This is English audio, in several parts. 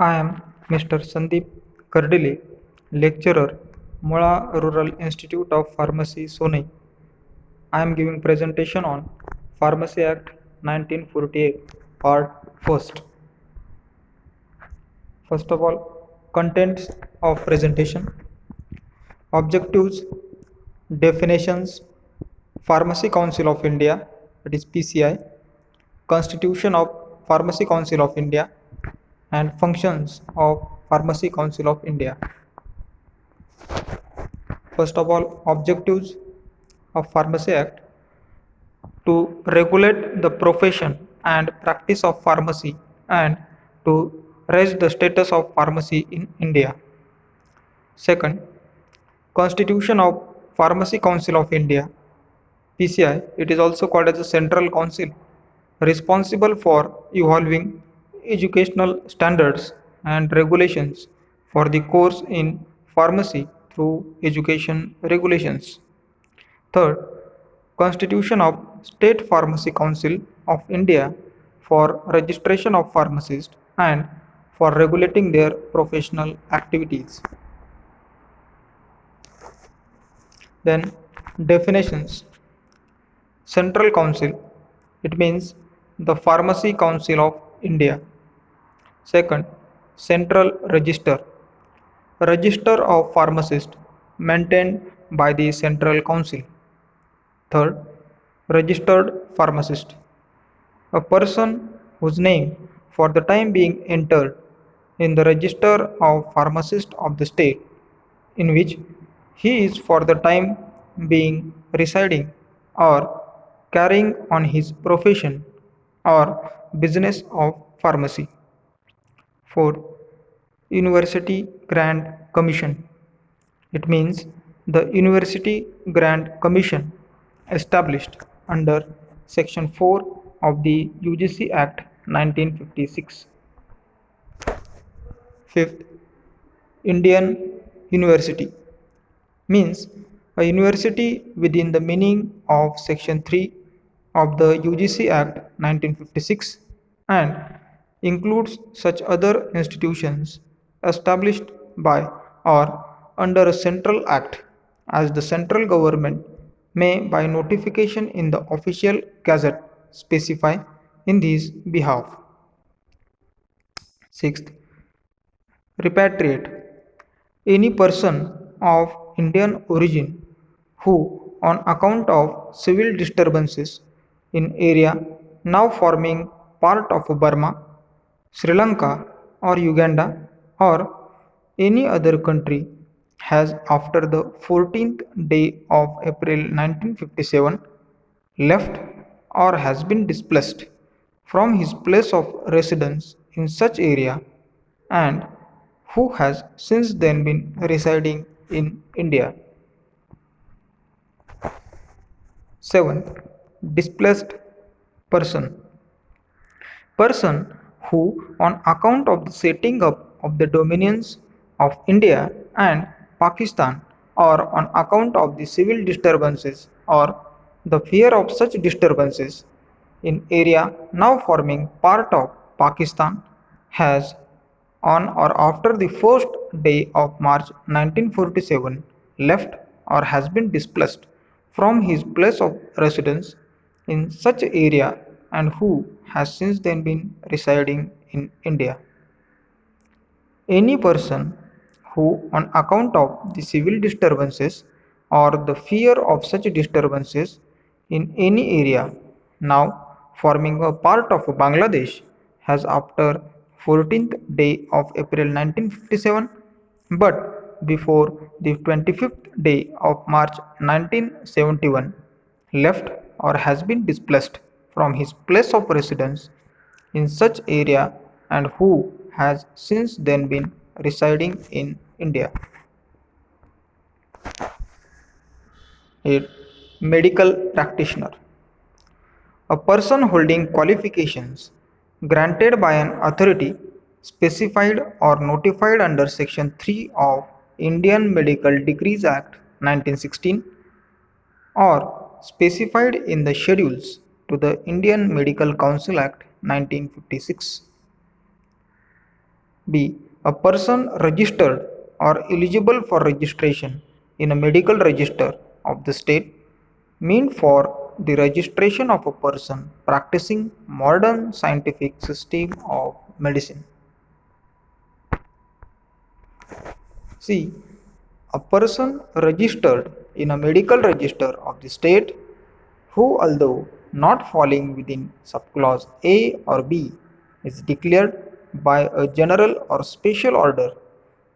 I am Mr. Sandeep Kardile, lecturer, Mula Rural Institute of Pharmacy, Sonai. I am giving presentation on Pharmacy Act 1948, Part 1st. First of all, contents of presentation, objectives, definitions, Pharmacy Council of India, that is PCI, Constitution of Pharmacy Council of India, and functions of Pharmacy Council of India. First of all, objectives of Pharmacy Act to regulate the profession and practice of pharmacy and to raise the status of pharmacy in India. Second, Constitution of Pharmacy Council of India PCI, it is also called as a Central Council, responsible for evolving educational standards and regulations for the course in pharmacy through education regulations. Third, Constitution of State Pharmacy Council of India for registration of pharmacists and for regulating their professional activities. Then, definitions. Central Council, it means the Pharmacy Council of India. Second, Central Register, Register of Pharmacists maintained by the Central Council. Third, Registered Pharmacist, a person whose name for the time being entered in the register of pharmacists of the state in which he is for the time being residing or carrying on his profession or business of pharmacy. 4. University Grant Commission. It means the University Grant Commission established under Section 4 of the UGC Act 1956. Fifth, Indian University means a university within the meaning of Section 3 of the UGC Act 1956 and includes such other institutions established by or under a central act as the central government may by notification in the official gazette specify in his behalf. Sixth, repatriate, any person of Indian origin who, on account of civil disturbances in area now forming part of Burma, Sri Lanka, or Uganda, or any other country, has after the 14th day of April 1957 left or has been displaced from his place of residence in such area and who has since then been residing in India. 7. Displaced person. Person who, on account of the setting up of the dominions of India and Pakistan, or on account of the civil disturbances or the fear of such disturbances in area now forming part of Pakistan, has on or after the first day of March 1947 left or has been displaced from his place of residence in such area and who has since then been residing in India. Any person who, on account of the civil disturbances or the fear of such disturbances in any area now forming a part of Bangladesh, has after 14th day of April 1957 but before the 25th day of March 1971 left or has been displaced from his place of residence in such area and who has since then been residing in India. 8. Medical practitioner, a person holding qualifications granted by an authority specified or notified under Section 3 of Indian Medical Degrees Act 1916 or specified in the schedules to the Indian Medical Council Act 1956. B. A person registered or eligible for registration in a medical register of the state mean for the registration of a person practicing modern scientific system of medicine. C. A person registered in a medical register of the state who, although not falling within subclause A or B, is declared by a general or special order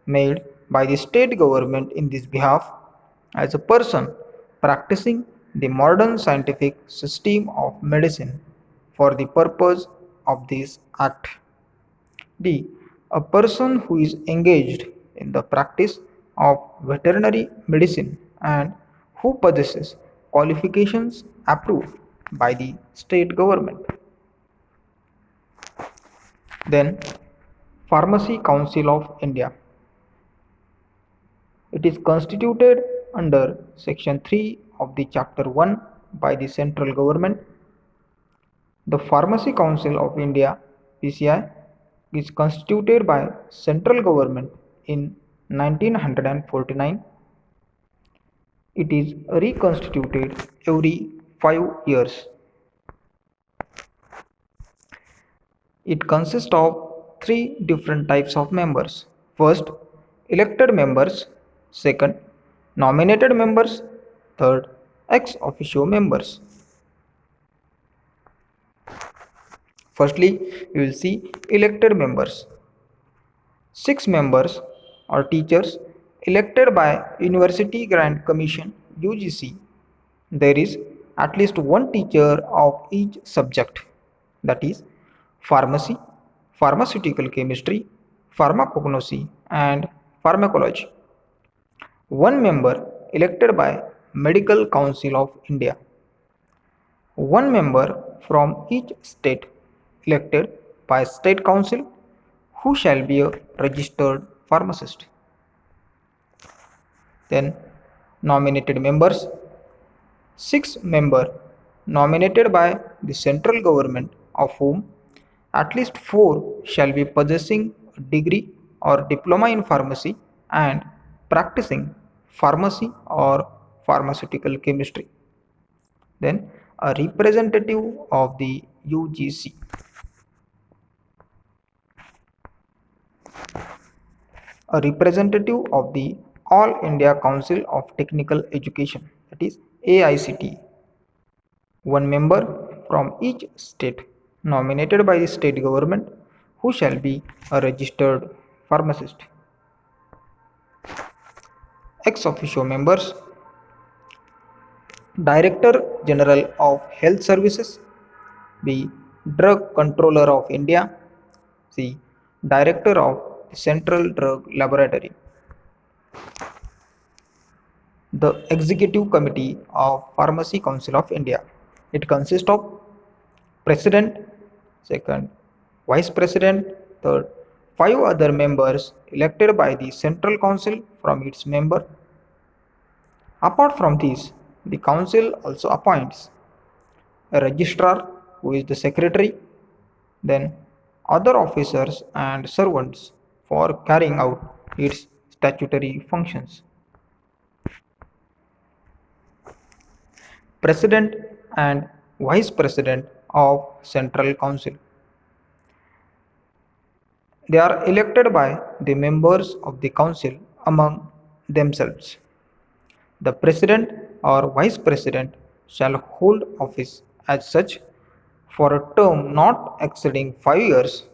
made by the state government in this behalf as a person practicing the modern scientific system of medicine for the purpose of this act. D. A person who is engaged in the practice of veterinary medicine and who possesses qualifications approved by the state government. Then, Pharmacy Council of India. It is constituted under Section 3 of the Chapter 1 by the central government. The Pharmacy Council of India (PCI) is constituted by central government in 1949. It is reconstituted every 5 years. It consists of three different types of members. First, elected members. Second, nominated members. Third, ex officio members. Firstly, we will see elected members. 6 members are teachers elected by University Grant Commission (UGC). There is at least one teacher of each subject, that is pharmacy, pharmaceutical chemistry, pharmacognosy, and pharmacology. One member elected by Medical Council of India. One member from each state elected by State Council who shall be a registered pharmacist. Then nominated members. 6 members nominated by the central government, of whom at least 4 shall be possessing a degree or diploma in pharmacy and practicing pharmacy or pharmaceutical chemistry. Then a representative of the UGC. A representative of the All India Council of Technical Education, that is AICTE. One member from each state nominated by the state government who shall be a registered pharmacist. Ex officio members. Director General of Health Services. B. Drug Controller of India. C. Director of the Central Drug Laboratory. The Executive Committee of Pharmacy Council of India. It consists of President, second, Vice President, third, 5 other members elected by the Central Council from its member. Apart from these, the Council also appoints a registrar who is the secretary, then other officers and servants for carrying out its statutory functions. President and Vice President of Central Council. They are elected by the members of the Council among themselves. The President or Vice President shall hold office as such for a term not exceeding 5 years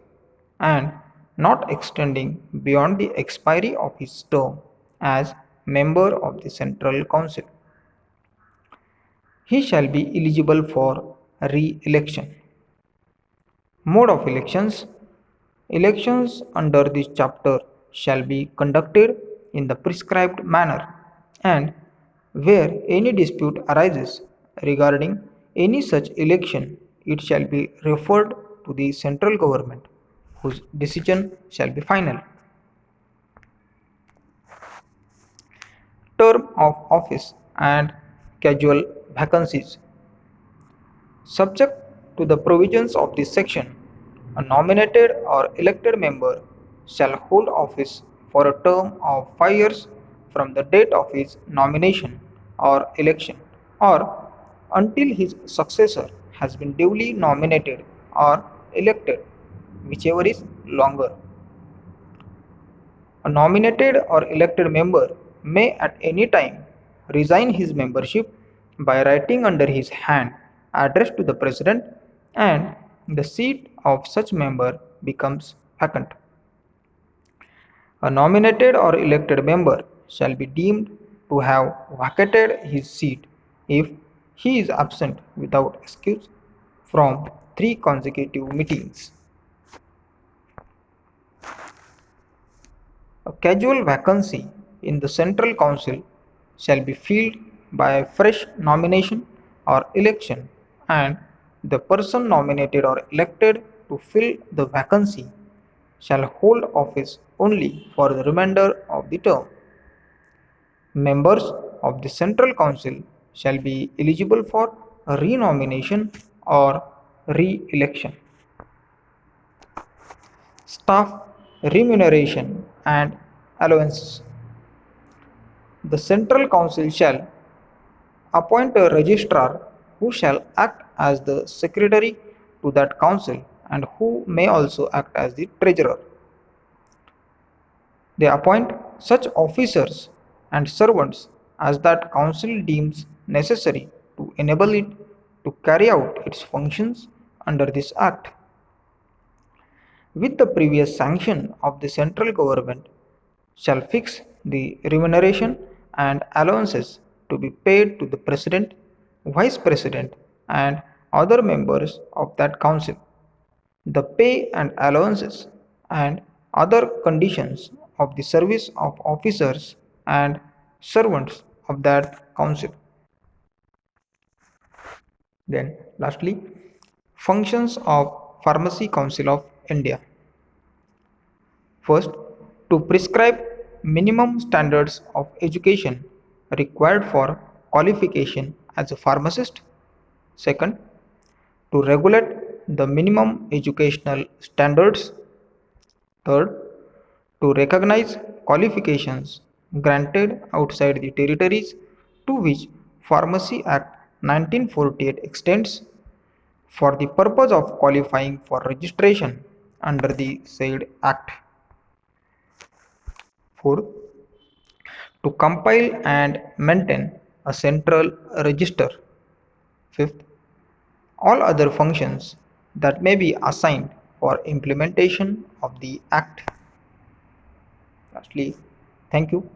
and not extending beyond the expiry of his term as member of the Central Council. He shall be eligible for re-election. Mode of elections. Elections under this chapter shall be conducted in the prescribed manner, and where any dispute arises regarding any such election, it shall be referred to the central government, whose decision shall be final. Term of office and casual vacancies. Subject to the provisions of this section, a nominated or elected member shall hold office for a term of 5 years from the date of his nomination or election, or until his successor has been duly nominated or elected, whichever is longer. A nominated or elected member may at any time resign his membership by writing under his hand addressed to the President, and the seat of such member becomes vacant. A nominated or elected member shall be deemed to have vacated his seat if he is absent without excuse from 3 consecutive meetings. A casual vacancy in the Central Council shall be filled by a fresh nomination or election, and the person nominated or elected to fill the vacancy shall hold office only for the remainder of the term. Members of the Central Council shall be eligible for renomination or re-election. Staff remuneration and allowances. The Central Council shall appoint a registrar who shall act as the secretary to that council and who may also act as the treasurer. They appoint such officers and servants as that council deems necessary to enable it to carry out its functions under this act. With the previous sanction of the central government, shall fix the remuneration and allowances to be paid to the President, Vice President, and other members of that council. The pay and allowances and other conditions of the service of officers and servants of that council. Then, lastly, functions of Pharmacy Council of India. First, to prescribe minimum standards of education required for qualification as a pharmacist. Second, to regulate the minimum educational standards. Third, to recognize qualifications granted outside the territories to which Pharmacy Act 1948 extends for the purpose of qualifying for registration under the said Act. Fourth, to compile and maintain a central register. Fifth, all other functions that may be assigned for implementation of the Act. Lastly, thank you.